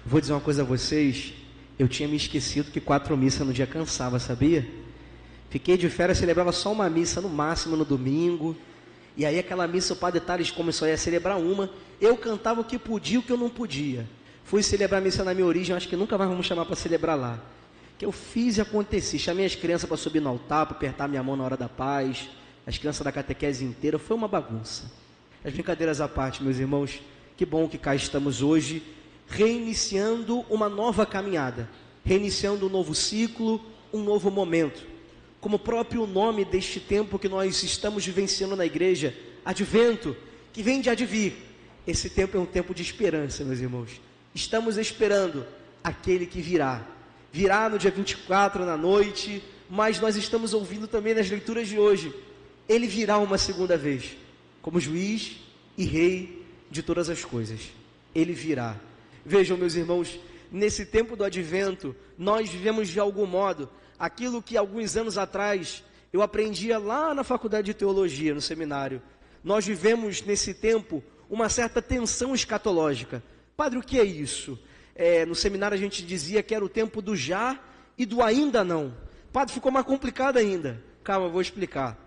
Vou dizer uma coisa a vocês, eu tinha me esquecido que 4 missas no dia cansava, sabia? Fiquei de férias, celebrava só uma missa no máximo no domingo, e aí aquela missa o Padre Thales começou a celebrar uma, eu cantava o que podia e o que eu não podia. Fui celebrar a missa na minha origem, acho que nunca mais vamos chamar para celebrar lá. Que eu fiz e aconteci, chamei as crianças para subir no altar, para apertar minha mão na hora da paz, as crianças da catequese inteira, foi uma bagunça. As brincadeiras à parte, meus irmãos, que bom que cá estamos hoje, reiniciando uma nova caminhada, reiniciando um novo ciclo, um novo momento. Como o próprio nome deste tempo que nós estamos vivenciando na igreja, Advento, que vem de advir. Esse tempo é um tempo de esperança, meus irmãos. Estamos esperando aquele que virá. Virá no dia 24 na noite, mas nós estamos ouvindo também nas leituras de hoje. Ele virá uma segunda vez, como juiz e rei de todas as coisas. Ele virá. Vejam, meus irmãos, nesse tempo do advento, nós vivemos de algum modo aquilo que alguns anos atrás eu aprendia lá na faculdade de teologia, no seminário. Nós vivemos nesse tempo uma certa tensão escatológica. Padre, o que é isso? No seminário a gente dizia que era o tempo do já e do ainda não. Padre, ficou mais complicado ainda. Calma, eu vou explicar.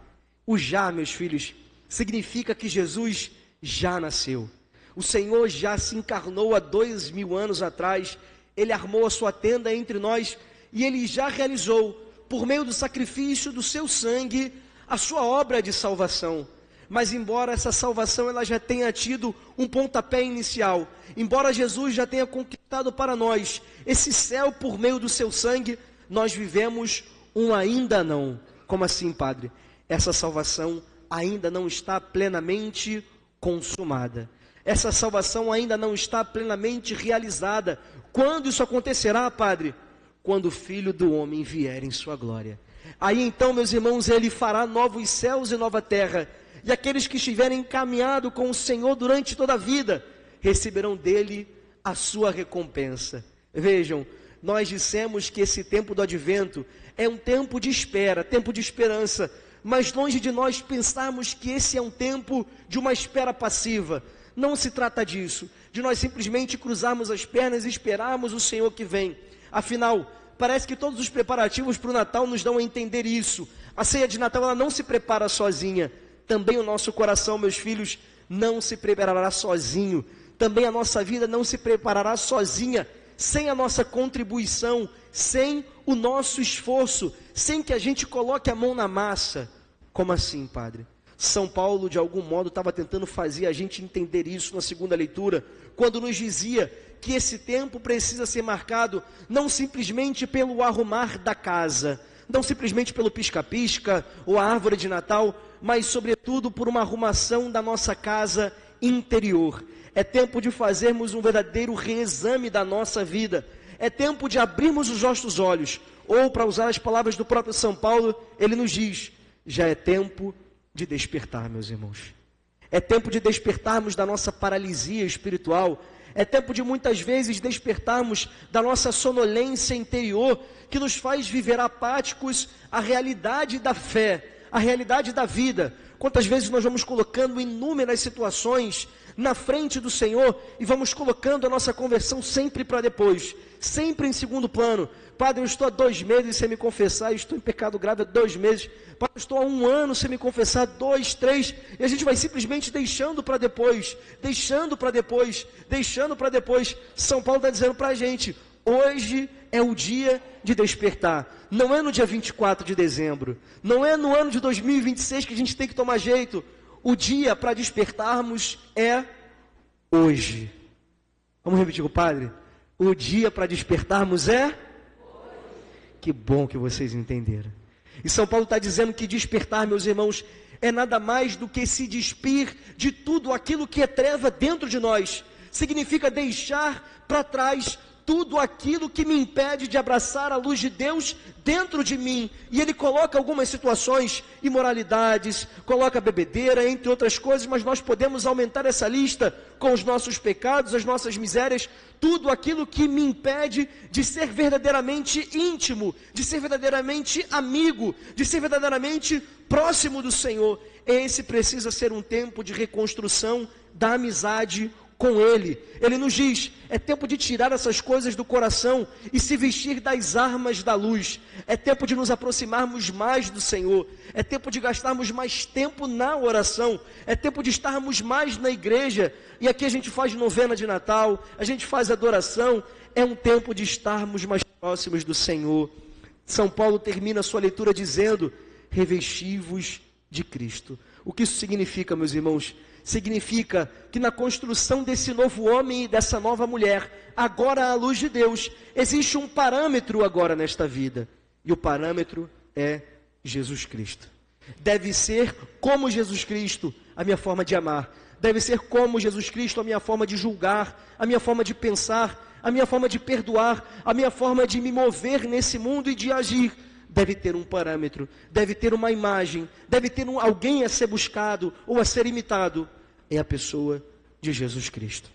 O já, meus filhos, significa que Jesus já nasceu. O Senhor já se encarnou há 2000 anos atrás. Ele armou a sua tenda entre nós e Ele já realizou, por meio do sacrifício do seu sangue, a sua obra de salvação. Mas embora essa salvação ela já tenha tido um pontapé inicial, embora Jesus já tenha conquistado para nós esse céu por meio do seu sangue, nós vivemos um ainda não. Como assim, Padre? Essa salvação ainda não está plenamente consumada. Essa salvação ainda não está plenamente realizada. Quando isso acontecerá, Padre? Quando o Filho do Homem vier em sua glória. Aí então, meus irmãos, Ele fará novos céus e nova terra. E aqueles que estiverem caminhando com o Senhor durante toda a vida, receberão dele a sua recompensa. Vejam, nós dissemos que esse tempo do advento é um tempo de espera, tempo de esperança. Mas longe de nós pensarmos que esse é um tempo de uma espera passiva. Não se trata disso, de nós simplesmente cruzarmos as pernas e esperarmos o Senhor que vem. Afinal, parece que todos os preparativos para o Natal nos dão a entender isso. A ceia de Natal ela não se prepara sozinha. Também o nosso coração, meus filhos, não se preparará sozinho. Também a nossa vida não se preparará sozinha, sem a nossa contribuição, sem o nosso esforço, sem que a gente coloque a mão na massa. Como assim, Padre? São Paulo, de algum modo, estava tentando fazer a gente entender isso na segunda leitura, quando nos dizia que esse tempo precisa ser marcado não simplesmente pelo arrumar da casa, não simplesmente pelo pisca-pisca ou a árvore de Natal, mas sobretudo por uma arrumação da nossa casa interior. É tempo de fazermos um verdadeiro reexame da nossa vida. É tempo de abrirmos os nossos olhos, ou para usar as palavras do próprio São Paulo, ele nos diz, já é tempo de despertar, meus irmãos. É tempo de despertarmos da nossa paralisia espiritual. É tempo de muitas vezes despertarmos da nossa sonolência interior, que nos faz viver apáticos a realidade da fé, a realidade da vida. Quantas vezes nós vamos colocando inúmeras situações na frente do Senhor e vamos colocando a nossa conversão sempre para depois, sempre em segundo plano. Padre, eu estou há 2 meses sem me confessar, eu estou em pecado grave há 2 meses. Padre, eu estou há 1 ano sem me confessar, 2, 3, e a gente vai simplesmente deixando para depois, deixando para depois, deixando para depois. São Paulo está dizendo para a gente, hoje é o dia de despertar. Não é no dia 24 de dezembro, não é no ano de 2026 que a gente tem que tomar jeito. O dia para despertarmos é hoje. Vamos repetir com o Padre? O dia para despertarmos é hoje. Que bom que vocês entenderam. E São Paulo está dizendo que despertar, meus irmãos, é nada mais do que se despir de tudo aquilo que é treva dentro de nós. Significa deixar para trás tudo aquilo que me impede de abraçar a luz de Deus dentro de mim. E ele coloca algumas situações, imoralidades, coloca bebedeira, entre outras coisas, mas nós podemos aumentar essa lista com os nossos pecados, as nossas misérias, tudo aquilo que me impede de ser verdadeiramente íntimo, de ser verdadeiramente amigo, de ser verdadeiramente próximo do Senhor. Esse precisa ser um tempo de reconstrução da amizade com Ele. Ele nos diz, é tempo de tirar essas coisas do coração e se vestir das armas da luz. É tempo de nos aproximarmos mais do Senhor. É tempo de gastarmos mais tempo na oração. É tempo de estarmos mais na igreja. E aqui a gente faz novena de Natal, a gente faz adoração. É um tempo de estarmos mais próximos do Senhor. São Paulo termina a sua leitura dizendo, revesti-vos de Cristo. O que isso significa, meus irmãos? Significa que na construção desse novo homem e dessa nova mulher, agora à luz de Deus, existe um parâmetro agora nesta vida. E o parâmetro é Jesus Cristo. Deve ser como Jesus Cristo a minha forma de amar. Deve ser como Jesus Cristo a minha forma de julgar, a minha forma de pensar, a minha forma de perdoar, a minha forma de me mover nesse mundo e de agir. Deve ter um parâmetro, deve ter uma imagem, deve ter alguém a ser buscado ou a ser imitado. É a pessoa de Jesus Cristo.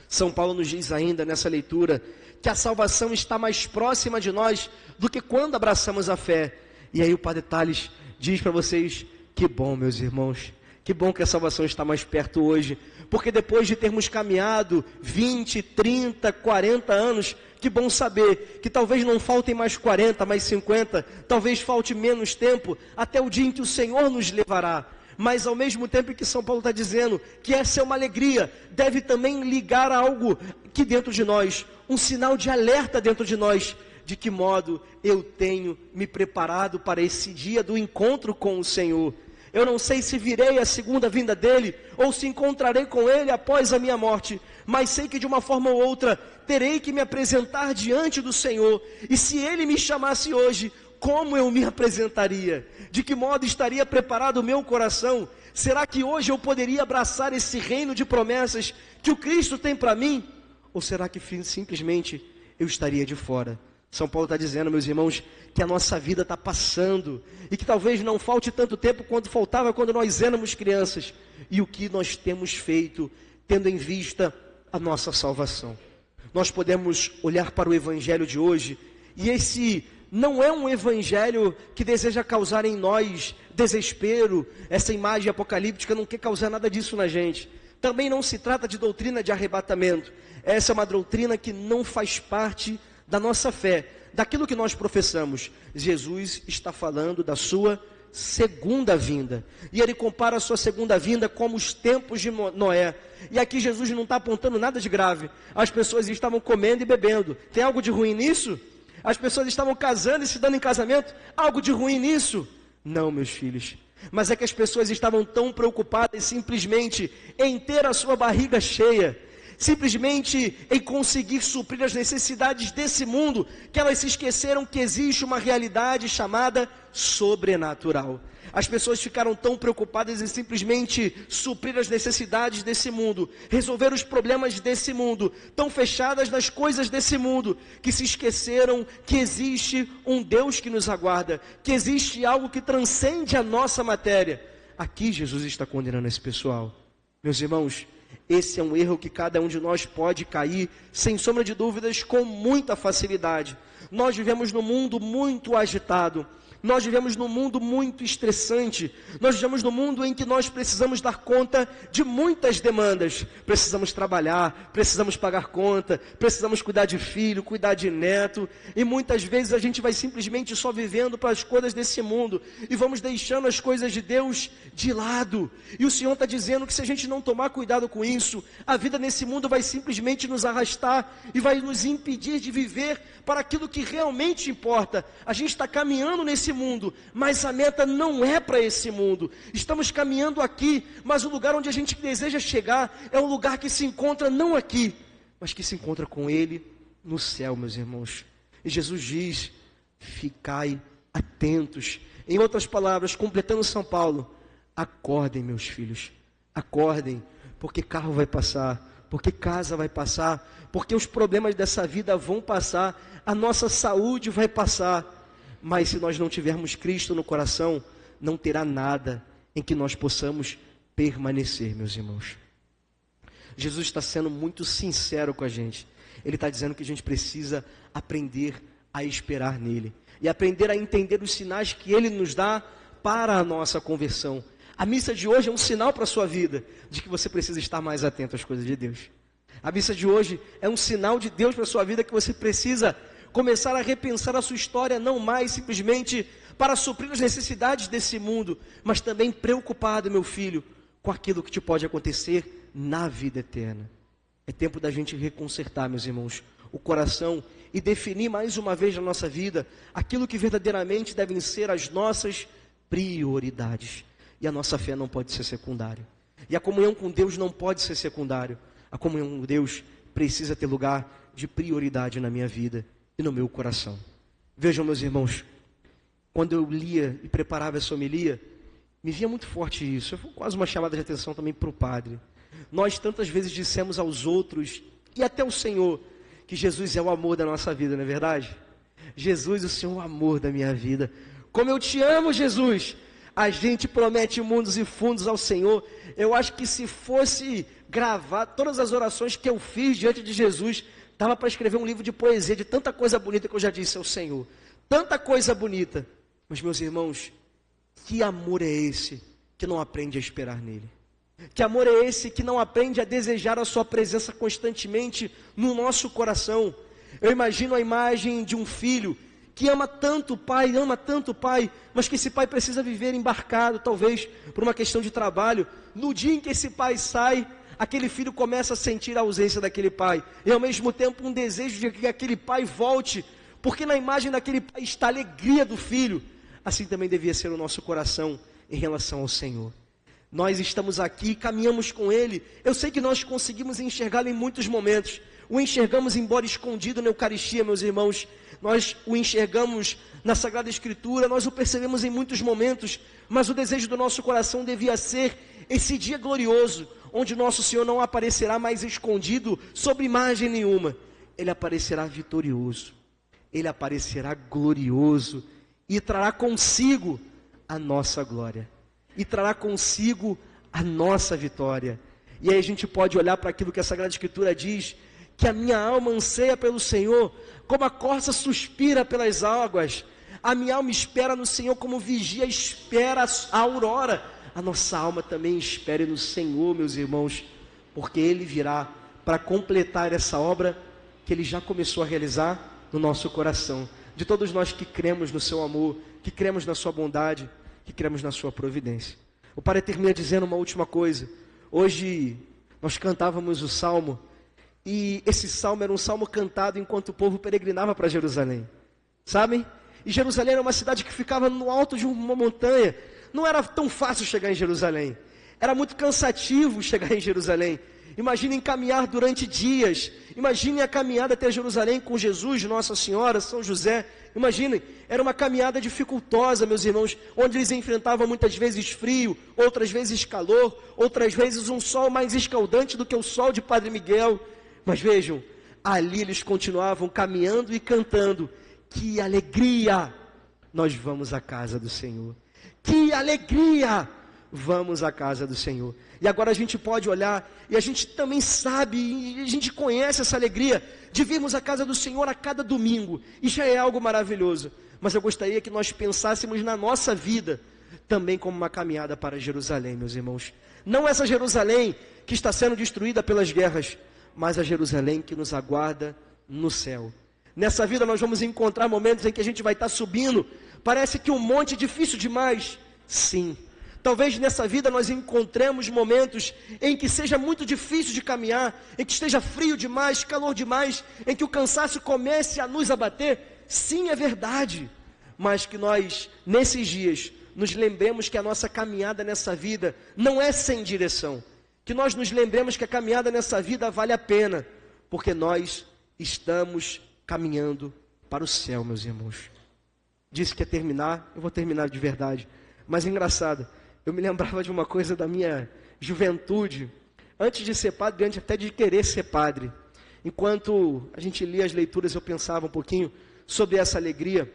São Paulo nos diz ainda nessa leitura que a salvação está mais próxima de nós do que quando abraçamos a fé. E aí o Padre Tales diz para vocês, que bom, meus irmãos, que bom que a salvação está mais perto hoje, porque depois de termos caminhado 20, 30, 40 anos, que bom saber que talvez não faltem mais 40, mais 50, talvez falte menos tempo, até o dia em que o Senhor nos levará. Mas ao mesmo tempo que São Paulo está dizendo que essa é uma alegria, deve também ligar algo que dentro de nós, um sinal de alerta dentro de nós, de que modo eu tenho me preparado para esse dia do encontro com o Senhor. Eu não sei se virei a segunda vinda dele, ou se encontrarei com ele após a minha morte, mas sei que de uma forma ou outra, terei que me apresentar diante do Senhor, e se ele me chamasse hoje, como eu me apresentaria? De que modo estaria preparado o meu coração? Será que hoje eu poderia abraçar esse reino de promessas que o Cristo tem para mim? Ou será que simplesmente eu estaria de fora? São Paulo está dizendo, meus irmãos, que a nossa vida está passando e que talvez não falte tanto tempo quanto faltava quando nós éramos crianças. E o que nós temos feito, tendo em vista a nossa salvação? Nós podemos olhar para o evangelho de hoje e esse não é um evangelho que deseja causar em nós desespero. Essa imagem apocalíptica não quer causar nada disso na gente. Também não se trata de doutrina de arrebatamento. Essa é uma doutrina que não faz parte da nossa fé, daquilo que nós professamos. Jesus está falando da sua segunda vinda, e ele compara a sua segunda vinda como os tempos de Noé. E aqui Jesus não está apontando nada de grave. As pessoas estavam comendo e bebendo, tem algo de ruim nisso? As pessoas estavam casando e se dando em casamento, algo de ruim nisso? Não, meus filhos, mas é que as pessoas estavam tão preocupadas simplesmente em ter a sua barriga cheia, simplesmente em conseguir suprir as necessidades desse mundo, que elas se esqueceram que existe uma realidade chamada sobrenatural. As pessoas ficaram tão preocupadas em simplesmente suprir as necessidades desse mundo, resolver os problemas desse mundo, tão fechadas nas coisas desse mundo, que se esqueceram que existe um Deus que nos aguarda, que existe algo que transcende a nossa matéria. Aqui Jesus está condenando esse pessoal. Meus irmãos, esse é um erro que cada um de nós pode cair, sem sombra de dúvidas, com muita facilidade. Nós vivemos num mundo muito agitado, nós vivemos num mundo muito estressante, nós vivemos num mundo em que nós precisamos dar conta de muitas demandas. Precisamos trabalhar, precisamos pagar conta, precisamos cuidar de filho, cuidar de neto, e muitas vezes a gente vai simplesmente só vivendo para as coisas desse mundo, e vamos deixando as coisas de Deus de lado. E o Senhor está dizendo que se a gente não tomar cuidado com isso, a vida nesse mundo vai simplesmente nos arrastar, e vai nos impedir de viver para aquilo que realmente importa. A gente está caminhando nesse mundo, mas a meta não é para esse mundo. Estamos caminhando aqui, mas o lugar onde a gente deseja chegar é um lugar que se encontra não aqui, mas que se encontra com Ele no céu, meus irmãos. E Jesus diz, ficai atentos. Em outras palavras, completando São Paulo, acordem, meus filhos, acordem, porque carro vai passar, porque casa vai passar, porque os problemas dessa vida vão passar, a nossa saúde vai passar. Mas se nós não tivermos Cristo no coração, não terá nada em que nós possamos permanecer, meus irmãos. Jesus está sendo muito sincero com a gente. Ele está dizendo que a gente precisa aprender a esperar nele, e aprender a entender os sinais que Ele nos dá para a nossa conversão. A missa de hoje é um sinal para a sua vida de que você precisa estar mais atento às coisas de Deus. A missa de hoje é um sinal de Deus para a sua vida que você precisa começar a repensar a sua história, não mais simplesmente para suprir as necessidades desse mundo, mas também preocupado, meu filho, com aquilo que te pode acontecer na vida eterna. É tempo da gente reconsertar, meus irmãos, o coração e definir mais uma vez na nossa vida aquilo que verdadeiramente devem ser as nossas prioridades. E a nossa fé não pode ser secundária. E a comunhão com Deus não pode ser secundária. A comunhão com Deus precisa ter lugar de prioridade na minha vida e no meu coração. Vejam, meus irmãos, quando eu lia e preparava essa homilia, me vinha muito forte isso. Foi quase uma chamada de atenção também para o padre. Nós tantas vezes dissemos aos outros e até ao Senhor que Jesus é o amor da nossa vida, não é verdade? Jesus, o Senhor é o amor da minha vida. Como eu te amo, Jesus! A gente promete mundos e fundos ao Senhor. Eu acho que se fosse gravar todas as orações que eu fiz diante de Jesus, dava para escrever um livro de poesia, de tanta coisa bonita que eu já disse ao Senhor. Tanta coisa bonita. Mas, meus irmãos, que amor é esse que não aprende a esperar nele? Que amor é esse que não aprende a desejar a sua presença constantemente no nosso coração? Eu imagino a imagem de um filho que ama tanto o pai, mas que esse pai precisa viver embarcado, talvez, por uma questão de trabalho. No dia em que esse pai sai, aquele filho começa a sentir a ausência daquele pai, e ao mesmo tempo um desejo de que aquele pai volte, porque na imagem daquele pai está a alegria do filho. Assim também devia ser o nosso coração em relação ao Senhor. Nós estamos aqui, caminhamos com Ele. Eu sei que nós conseguimos enxergá-lo em muitos momentos. O enxergamos embora escondido na Eucaristia, meus irmãos. Nós o enxergamos na Sagrada Escritura, nós o percebemos em muitos momentos. Mas o desejo do nosso coração devia ser esse dia glorioso, onde nosso Senhor não aparecerá mais escondido sob imagem nenhuma. Ele aparecerá vitorioso. Ele aparecerá glorioso e trará consigo a nossa glória. E trará consigo a nossa vitória. E aí a gente pode olhar para aquilo que a Sagrada Escritura diz, que a minha alma anseia pelo Senhor, como a corça suspira pelas águas. A minha alma espera no Senhor, como vigia espera a aurora. A nossa alma também espere no Senhor, meus irmãos, porque Ele virá para completar essa obra que Ele já começou a realizar no nosso coração. De todos nós que cremos no Seu amor, que cremos na Sua bondade, que cremos na Sua providência. O Padre termina dizendo uma última coisa. Hoje nós cantávamos o Salmo, e esse Salmo era um Salmo cantado enquanto o povo peregrinava para Jerusalém. Sabem? E Jerusalém era uma cidade que ficava no alto de uma montanha. Não era tão fácil chegar em Jerusalém. Era muito cansativo chegar em Jerusalém. Imaginem caminhar durante dias. Imaginem a caminhada até Jerusalém com Jesus, Nossa Senhora, São José. Imaginem, era uma caminhada dificultosa, meus irmãos, onde eles enfrentavam muitas vezes frio, outras vezes calor, outras vezes um sol mais escaldante do que o sol de Padre Miguel. Mas vejam, ali eles continuavam caminhando e cantando. Que alegria! Nós vamos à casa do Senhor. Que alegria! Vamos à casa do Senhor. E agora a gente pode olhar, e a gente também sabe, e a gente conhece essa alegria de virmos à casa do Senhor a cada domingo. E já é algo maravilhoso. Mas eu gostaria que nós pensássemos na nossa vida também como uma caminhada para Jerusalém, meus irmãos. Não essa Jerusalém que está sendo destruída pelas guerras, mas a Jerusalém que nos aguarda no céu. Nessa vida nós vamos encontrar momentos em que a gente vai estar subindo. Parece que um monte é difícil demais. Sim. Talvez nessa vida nós encontremos momentos em que seja muito difícil de caminhar, em que esteja frio demais, calor demais, em que o cansaço comece a nos abater. Sim, é verdade. Mas que nós, nesses dias, nos lembremos que a nossa caminhada nessa vida não é sem direção. Que nós nos lembremos que a caminhada nessa vida vale a pena, porque nós estamos caminhando para o céu, meus irmãos. Disse que ia terminar, eu vou terminar de verdade. Mas engraçado, eu me lembrava de uma coisa da minha juventude, antes de ser padre, antes até de querer ser padre. Enquanto a gente lia as leituras, eu pensava um pouquinho sobre essa alegria.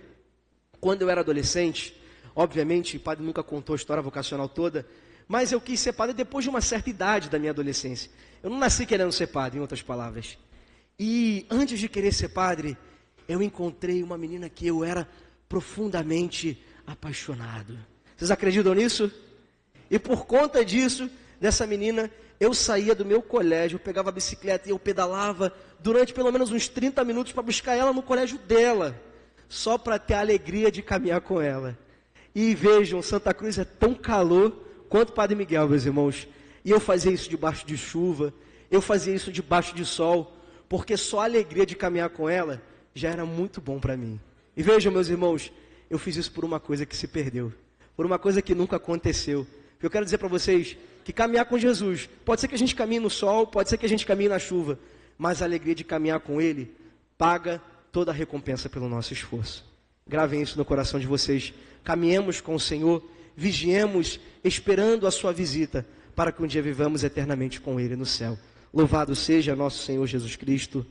Quando eu era adolescente, obviamente, o padre nunca contou a história vocacional toda, mas eu quis ser padre depois de uma certa idade da minha adolescência. Eu não nasci querendo ser padre, em outras palavras. E antes de querer ser padre, eu encontrei uma menina que eu era profundamente apaixonado. Vocês acreditam nisso? E por conta disso, dessa menina, eu saía do meu colégio, eu pegava a bicicleta e eu pedalava durante pelo menos uns 30 minutos para buscar ela no colégio dela, só para ter a alegria de caminhar com ela. E vejam, Santa Cruz é tão calor quanto Padre Miguel, meus irmãos. E eu fazia isso debaixo de chuva, eu fazia isso debaixo de sol, porque só a alegria de caminhar com ela já era muito bom para mim. E vejam, meus irmãos, eu fiz isso por uma coisa que se perdeu, por uma coisa que nunca aconteceu. Eu quero dizer para vocês que caminhar com Jesus, pode ser que a gente caminhe no sol, pode ser que a gente caminhe na chuva, mas a alegria de caminhar com Ele paga toda a recompensa pelo nosso esforço. Gravem isso no coração de vocês. Caminhemos com o Senhor, vigiemos, esperando a sua visita, para que um dia vivamos eternamente com Ele no céu. Louvado seja nosso Senhor Jesus Cristo.